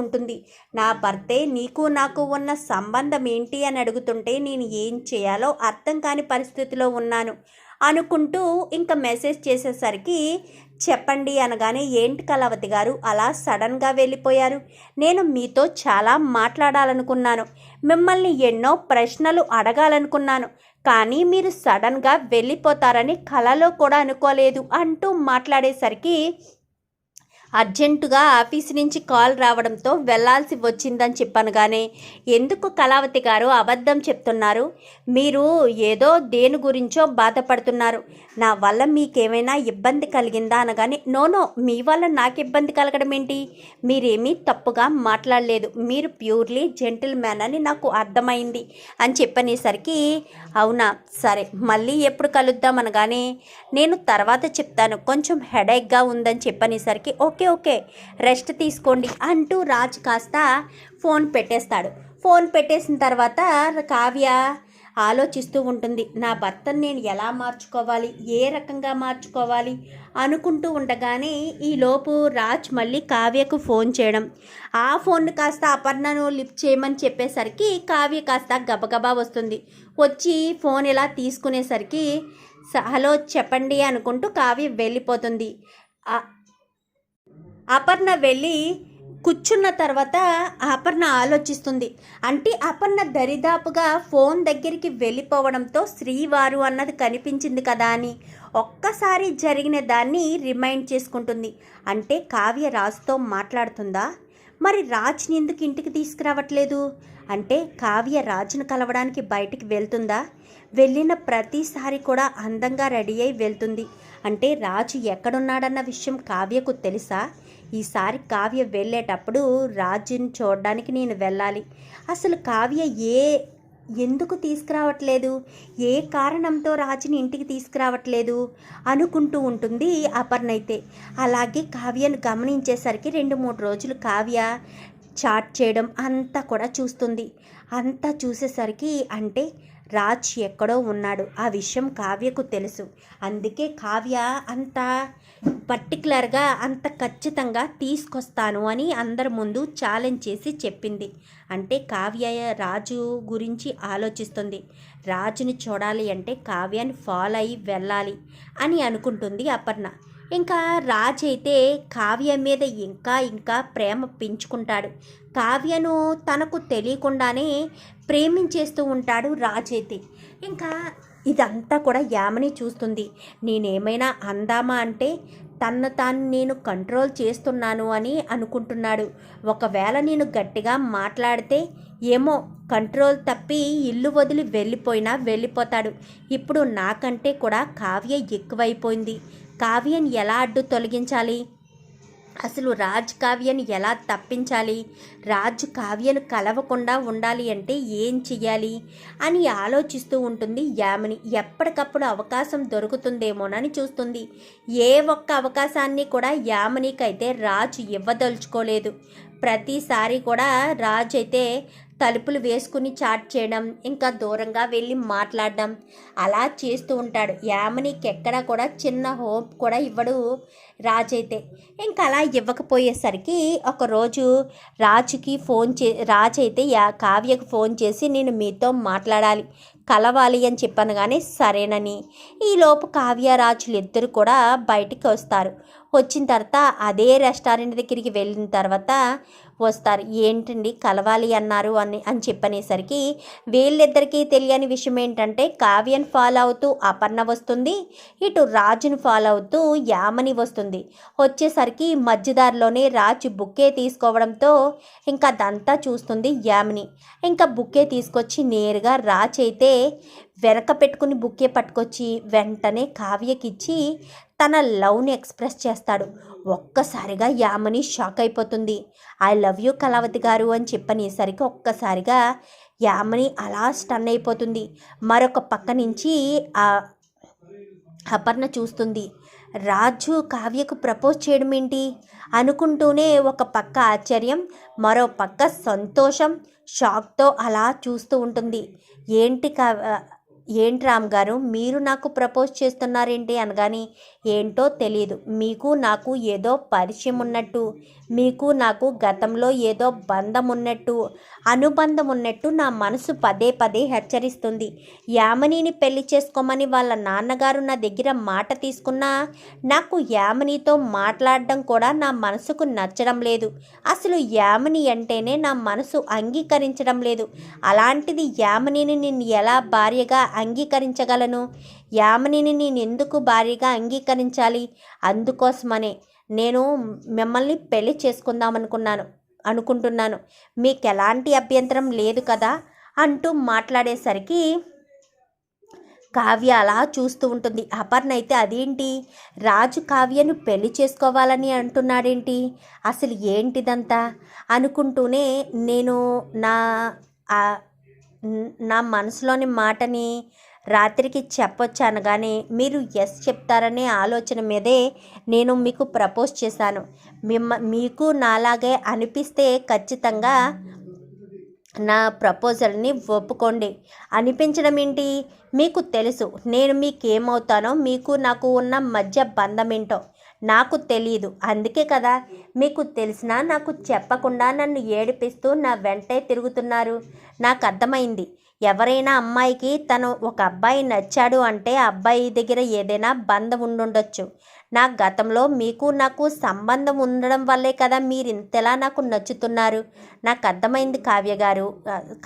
ఉంటుంది. నా భర్తే నీకు నాకు ఉన్న సంబంధం ఏంటి అని అడుగుతుంటే నేను ఏం చేయాలో అర్థం కాని పరిస్థితిలో ఉన్నాను అనుకుంటూ ఇంకా మెసేజ్ చేసేసరికి చెప్పండి అనగానే, ఏంటి కళావతి గారు అలా సడన్గా వెళ్ళిపోయారు? నేను మీతో చాలా మాట్లాడాలనుకున్నాను, మిమ్మల్ని ఎన్నో ప్రశ్నలు అడగాలనుకున్నాను, కానీ మీరు సడన్గా వెళ్ళిపోతారని కలలో కూడా అనుకోలేదు అంటూ మాట్లాడేసరికి అర్జెంటుగా ఆఫీస్ నుంచి కాల్ రావడంతో వెళ్ళాల్సి వచ్చిందని చెప్పాను. కానీ ఎందుకు కళావతి గారు అబద్ధం చెప్తున్నారు? మీరు ఏదో దేని గురించో బాధపడుతున్నారు, నా వల్ల మీకేమైనా ఇబ్బంది కలిగిందా అనగానే, నో మీ వల్ల నాకు ఇబ్బంది కలగడం ఏంటి? మీరేమీ తప్పుగా మాట్లాడలేదు, మీరు ప్యూర్లీ జెంటిల్ మ్యాన్ అని నాకు అర్థమైంది అని చెప్పనేసరికి, అవునా సరే మళ్ళీ ఎప్పుడు కలుద్దాం అనగానే, నేను తర్వాత చెప్తాను, కొంచెం హెడేక్గా ఉందని చెప్పనేసరికి, ఓకే రెస్ట్ తీసుకోండి అంటూ రాజ్ కాస్త ఫోన్ పెట్టేస్తాడు. ఫోన్ పెట్టేసిన తర్వాత కావ్య ఆలోచిస్తూ ఉంటుంది, నా భర్తను నేను ఎలా మార్చుకోవాలి, ఏ రకంగా మార్చుకోవాలి అనుకుంటూ ఉండగానే ఈలోపు రాజ్ మళ్ళీ కావ్యకు ఫోన్ చేయడం, ఆ ఫోన్ కాస్త అపర్ణను లిఫ్ట్ చేయమని చెప్పేసరికి కావ్య కాస్త గబగబా వస్తుంది. వచ్చి ఫోన్ ఇలా తీసుకునేసరికి హలో చెప్పండి అనుకుంటూ కావ్య వెళ్ళిపోతుంది. అపర్ణ వెళ్ళి కూర్చున్న తర్వాత అపర్ణ ఆలోచిస్తుంది. అంటే అపర్ణ దరిదాపుగా ఫోన్ దగ్గరికి వెళ్ళిపోవడంతో శ్రీవారు అన్నది కనిపించింది కదా అని ఒక్కసారి జరిగిన దాన్ని రిమైండ్ చేసుకుంటుంది. అంటే కావ్య రాజుతో మాట్లాడుతుందా? మరి రాజ్ని ఎందుకు ఇంటికి తీసుకురావట్లేదు? అంటే కావ్య రాజును కలవడానికి బయటికి వెళ్తుందా? వెళ్ళిన ప్రతిసారి కూడా అందంగా రెడీ అయి వెళ్తుంది. అంటే రాజు ఎక్కడున్నాడన్న విషయం కావ్యకు తెలుసా? ఈసారి కావ్య వెళ్ళేటప్పుడు రాజుని చూడడానికి నేను వెళ్ళాలి. అసలు కావ్య ఎందుకు తీసుకురావట్లేదు, ఏ కారణంతో రాజుని ఇంటికి తీసుకురావట్లేదు అనుకుంటూ ఉంటుంది అపర్ణ అయితే. అలాగే కావ్యను గమనించేసరికి 2-3 రోజులు కావ్య చాట్ చేయడం అంతా కూడా చూస్తుంది. అంతా చూసేసరికి అంటే రాజ్ ఎక్కడో ఉన్నాడు, ఆ విషయం కావ్యకు తెలుసు. అందుకే కావ్య అంత పర్టికులర్గా అంత ఖచ్చితంగా తీసుకొస్తాను అని అందరి ముందు ఛాలెంజ్ చేసి చెప్పింది. అంటే కావ్య రాజు గురించి ఆలోచిస్తుంది. రాజుని చూడాలి అంటే కావ్యాన్ని ఫాలో అయ్యి వెళ్ళాలి అని అనుకుంటుంది అపర్ణ. ఇంకా రాజ్ అయితే కావ్య మీద ఇంకా ప్రేమ పెంచుకుంటాడు. కావ్యను తనకు తెలియకుండానే ప్రేమించేస్తూ ఉంటాడు రాజ్ అయితే. ఇంకా ఇదంతా కూడా యామిని చూస్తుంది. నేనేమైనా అందామా అంటే తాను నేను కంట్రోల్ చేస్తున్నాను అని అనుకుంటున్నాడు. ఒకవేళ నేను గట్టిగా మాట్లాడితే ఏమో కంట్రోల్ తప్పి ఇల్లు వదిలి వెళ్ళిపోతాడు. ఇప్పుడు నాకంటే కూడా కావ్య ఎక్కువైపోయింది. కావ్యని ఎలా అడ్డు తొలగించాలి? అసలు రాజ్ కావ్యను ఎలా తప్పించాలి? రాజు కావ్యను కలవకుండా ఉండాలి అంటే ఏం చెయ్యాలి అని ఆలోచిస్తూ ఉంటుంది యామిని. ఎప్పటికప్పుడు అవకాశం దొరుకుతుందేమోనని చూస్తుంది. ఏ ఒక్క అవకాశాన్ని కూడా యామినికైతే రాజు ఇవ్వదలుచుకోలేదు. ప్రతిసారి కూడా రాజు అయితే తలుపులు వేసుకుని చాట్ చేయడం, ఇంకా దూరంగా వెళ్ళి మాట్లాడడం అలా చేస్తూ ఉంటాడు. యామినికి ఎక్కడా కూడా చిన్న హోప్ కూడా ఇవ్వడు రాజ్ అయితే. ఇంకా అలా ఇవ్వకపోయేసరికి ఒకరోజు రాజ్ అయితే కావ్యకు ఫోన్ చేసి నేను మీతో మాట్లాడాలి, కలవాలి అని చెప్పాను. కానీ సరేనని ఈలోపు కావ్య రాజులు ఇద్దరు కూడా బయటికి వస్తారు. వచ్చిన తర్వాత అదే రెస్టారెంట్ దగ్గరికి వెళ్ళిన తర్వాత వస్తారు. ఏంటండి కలవాలి అన్నారు అని చెప్పనేసరికి వీళ్ళిద్దరికీ తెలియని విషయం ఏంటంటే కావ్యను ఫాలో అవుతూ అపర్ణ వస్తుంది, ఇటు రాజును ఫాలో అవుతూ యామిని వస్తుంది. వచ్చేసరికి మధ్యదారిలోనే రాజు బుక్కే తీసుకోవడంతో ఇంకా అదంతా చూస్తుంది యామిని. ఇంకా బుక్కే తీసుకొచ్చి నేరుగా రాజ్ అయితే వెనక పెట్టుకుని బుక్కే పట్టుకొచ్చి వెంటనే కావ్యకిచ్చి తన లవ్ని ఎక్స్ప్రెస్ చేస్తాడు. ఒక్కసారిగా యామిని షాక్ అయిపోతుంది. ఐ లవ్ యూ కళావతి గారు అని చెప్పనేసరికి ఒక్కసారిగా యామిని అలా స్టన్ అయిపోతుంది. మరొక పక్క నుంచి అపర్ణ చూస్తుంది. రాజు కావ్యకు ప్రపోజ్ చేయడం ఏంటి అనుకుంటూనే ఒక పక్క ఆశ్చర్యం, మరో పక్క సంతోషం, షాక్తో అలా చూస్తూ ఉంటుంది. ఏంటి రామ్ గారు మీరు నాకు ప్రపోజ్ చేస్తున్నారేంటి అనగాని, ఏంటో తెలియదు, మీకు నాకు ఏదో పరిచయం ఉన్నట్టు మీకు నాకు గతంలో ఏదో బంధం ఉన్నట్టు, అనుబంధం ఉన్నట్టు నా మనసు పదే పదే హెచ్చరిస్తుంది. యామినిని పెళ్లి చేసుకోమని వాళ్ళ నాన్నగారు నా దగ్గర మాట తీసుకున్నా నాకు యామినితో మాట్లాడడం కూడా నా మనసుకు నచ్చడం లేదు. అసలు యామిని అంటేనే నా మనసు అంగీకరించడం లేదు. అలాంటిది యామినిని నేను ఎలా భార్యగా అంగీకరించగలను? యామినిని నేను ఎందుకు భార్యగా అంగీకరించాలి? అందుకోసమనే నేను మిమ్మల్ని పెళ్లి అనుకుంటున్నాను. మీకు ఎలాంటి అభ్యంతరం లేదు కదా అంటూ మాట్లాడేసరికి కావ్య అలా చూస్తూ ఉంటుంది. అపర్ణ అయితే అదేంటి, రాజు కావ్యను పెళ్లి చేసుకోవాలని అంటున్నాడేంటి, అసలు ఏంటిదంతా అనుకుంటూనే నేను నా నా మనసులోని మాటని రాత్రికి చెప్పొచ్చు అనగానే మీరు ఎస్ చెప్తారనే ఆలోచన మీదే నేను మీకు ప్రపోజ్ చేశాను. మీకు నాలాగే అనిపిస్తే ఖచ్చితంగా నా ప్రపోజల్ని ఒప్పుకోండి. అనిపించడం ఏంటి, మీకు తెలుసు నేను మీకేమవుతానో, మీకు నాకు ఉన్న మధ్య బంధం ఏంటో నాకు తెలియదు. అందుకే కదా మీకు తెలిసినా నాకు చెప్పకుండా నన్ను ఏడిపిస్తూ నా వెంటే తిరుగుతున్నారు. నాకు అర్థమైంది. ఎవరైనా అమ్మాయికి తను ఒక అబ్బాయి నచ్చాడు అంటే ఆ అబ్బాయి దగ్గర ఏదైనా బంధం ఉండుండొచ్చు. నా గతంలో మీకు నాకు సంబంధం ఉండడం వల్లే కదా మీరు ఇంతలా నాకు నచ్చుతున్నారు. నాకు అర్థమైంది కావ్య గారు,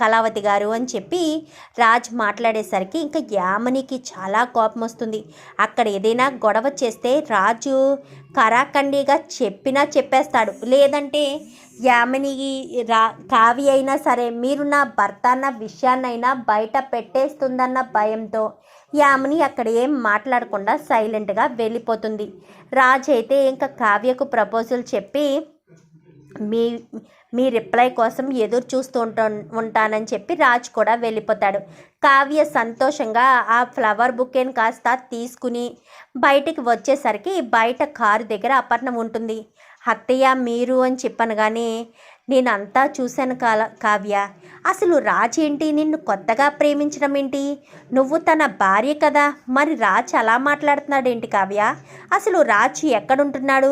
కళావతి గారు అని చెప్పి రాజ్ మాట్లాడేసరికి ఇంకా యామినికి చాలా కోపం వస్తుంది. అక్కడ ఏదైనా గొడవ చేస్తే రాజు కరాఖండిగా చెప్పేస్తాడు. లేదంటే యామిని కావ్య అయినా సరే మీరు నా భర్త అన్న విషయాన్నైనా బయట పెట్టేస్తుందన్న భయంతో యామిని అక్కడ ఏం మాట్లాడకుండా సైలెంట్గా వెళ్ళిపోతుంది. రాజ్ అయితే ఇంకా కావ్యకు ప్రపోజల్ చెప్పి మీ రిప్లై కోసం ఎదురు చూస్తూ ఉంటానని చెప్పి రాజ్ కూడా వెళ్ళిపోతాడు. కావ్య సంతోషంగా ఆ ఫ్లవర్ బుకేని కాస్త తీసుకుని బయటికి వచ్చేసరికి బయట కారు దగ్గర అపర్ణ ఉంటుంది. అత్తయ్య మీరు అని చెప్పాను కానీ నేనంతా చూశాను కావ్య. అసలు రాజ్ ఏంటి నిన్ను కొత్తగా ప్రేమించడం ఏంటి? నువ్వు తన భార్య కదా, మరి రాజ్ అలా మాట్లాడుతున్నాడేంటి కావ్య? అసలు రాజ్ ఎక్కడుంటున్నాడు?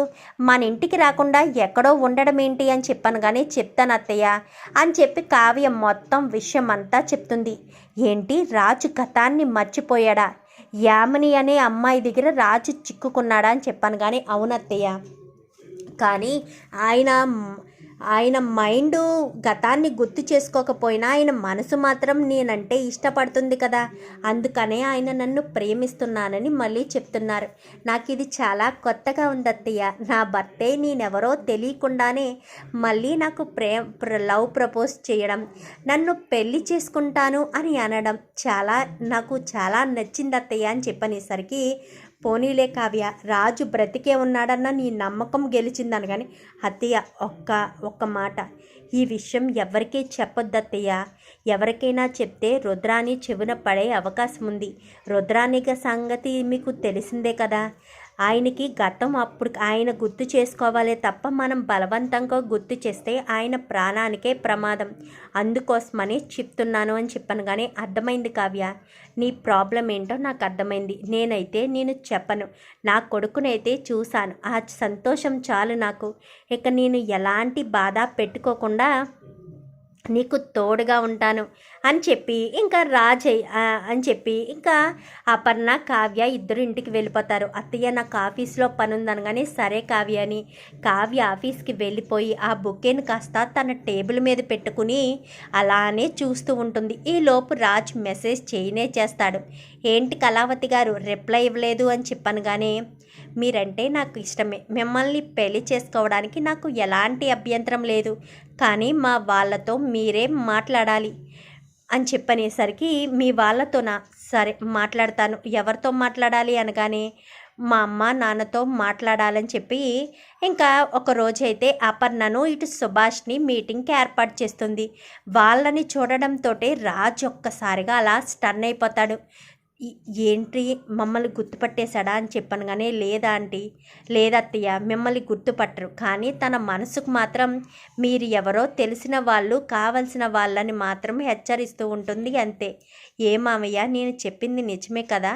మన ఇంటికి రాకుండా ఎక్కడో ఉండడం ఏంటి అని చెప్పాను కానీ చెప్తాను అత్తయ్య అని చెప్పి కావ్య మొత్తం విషయం అంతా చెప్తుంది. ఏంటి, రాజు గతాన్ని మర్చిపోయాడా? యామిని అనే అమ్మాయి దగ్గర రాజు చిక్కుకున్నాడా అని చెప్పాను కానీ అవునత్తయ్య, కానీ ఆయన మైండ్ గతాన్ని గుర్తు చేసుకోకపోయినా ఆయన మనసు మాత్రం నేనంటే ఇష్టపడుతుంది కదా, అందుకనే ఆయన నన్ను ప్రేమిస్తున్నానని మళ్ళీ చెప్తున్నారు. నాకు ఇది చాలా కొత్తగా ఉంది అత్తయ్య. నా భర్తే నేనెవరో తెలియకుండానే మళ్ళీ నాకు లవ్ ప్రపోజ్ చేయడం, నన్ను పెళ్లి చేసుకుంటాను అని అనడం నాకు చాలా నచ్చింది అత్తయ్య అని చెప్పనేసరికి పోనీలే కావ్య, రాజు బ్రతికే ఉన్నాడన్న నీ నమ్మకం గెలిచిందని. కానీ అత్తయ్య ఒక్క మాట, ఈ విషయం ఎవరికీ చెప్పొద్దు అత్తయ్య. ఎవరికైనా చెప్తే రుద్రాని చెవిన పడే అవకాశం ఉంది. రుద్రానిక సంగతి మీకు తెలిసిందే కదా, ఆయనకి గతం అప్పుడు ఆయన గుర్తు చేసుకోవాలే తప్ప మనం బలవంతంగా గుర్తు చేస్తే ఆయన ప్రాణానికే ప్రమాదం. అందుకోసమని చెప్తున్నాను అని చెప్పాను. కానీ అర్థమైంది కావ్య, నీ ప్రాబ్లం ఏంటో నాకు అర్థమైంది. నేను చెప్పను. నా కొడుకునైతే చూశాను, ఆ సంతోషం చాలు నాకు. ఇక నేను ఎలాంటి బాధ పెట్టుకోకుండా నీకు తోడుగా ఉంటాను అని చెప్పి ఇంకా అని చెప్పి ఇంకా అపర్ణ కావ్య ఇద్దరు ఇంటికి వెళ్ళిపోతారు. అత్తయ్య నాకు ఆఫీస్లో పని ఉందనగానే సరే కావ్య అని కావ్య ఆఫీస్కి వెళ్ళిపోయి ఆ బుకేని కాస్త తన టేబుల్ మీద పెట్టుకుని అలానే చూస్తూ ఉంటుంది. ఈలోపు రాజ్ మెసేజ్ చేస్తాడు. ఏంటి కళావతి గారు రిప్లై ఇవ్వలేదు అని చెప్పాను. కానీ మీరంటే నాకు ఇష్టమే, మిమ్మల్ని పెళ్లి చేసుకోవడానికి నాకు ఎలాంటి అభ్యంతరం లేదు, కానీ మా వాళ్ళతో మీరే మాట్లాడాలి అని చెప్పనేసరికి మీ వాళ్ళతోనా, సరే మాట్లాడతాను. ఎవరితో మాట్లాడాలి అనగానే మా అమ్మ నాన్నతో మాట్లాడాలని చెప్పి ఇంకా ఒకరోజైతే అపర్ణను ఇటు సుభాష్ని మీటింగ్కి ఏర్పాటు చేస్తుంది. వాళ్ళని చూడడంతో రాజ్ ఒక్కసారిగా అలా స్టన్ అయిపోతాడు. ఏంటి మమ్మల్ని గుర్తుపట్టేశాడా అని చెప్పాను. కానీ లేదత్తయ్య మిమ్మల్ని గుర్తుపట్టరు, కానీ తన మనసుకు మాత్రం మీరు ఎవరో తెలిసిన వాళ్ళు కావలసిన వాళ్ళని మాత్రం హెచ్చరిస్తూ ఉంటుంది అంతే. ఏ మామయ్య నేను చెప్పింది నిజమే కదా,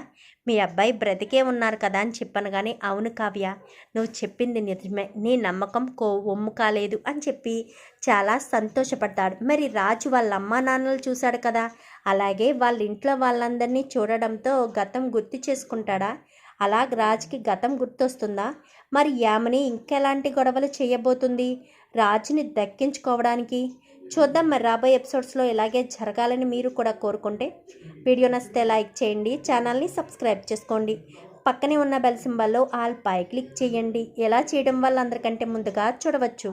మీ అబ్బాయి బ్రతికే ఉన్నారు కదా అని చెప్పాను. కానీ అవును కావ్య, నువ్వు చెప్పింది నిజమే, నీ నమ్మకం ఒమ్ము కాలేదు అని చెప్పి చాలా సంతోషపడతాడు. మరి రాజు వాళ్ళ అమ్మా నాన్నలు చూశాడు కదా, అలాగే వాళ్ళ ఇంట్లో వాళ్ళందరినీ చూడడంతో గతం గుర్తు చేసుకుంటాడా? అలా రాజుకి గతం గుర్తొస్తుందా? మరి యామిని ఇంకెలాంటి గొడవలు చేయబోతుంది రాజుని దక్కించుకోవడానికి? చూద్దాం. మరి రాబోయే ఎపిసోడ్స్లో ఇలాగే జరగాలని మీరు కూడా కోరుకుంటే వీడియో నచ్చితే లైక్ చేయండి, ఛానల్ని సబ్స్క్రైబ్ చేసుకోండి, పక్కనే ఉన్న బెల్ సింబల్లో ఆల్ పై క్లిక్ చేయండి. ఎలా చేయడం వల్ల అందరికంటే ముందుగా చూడవచ్చు.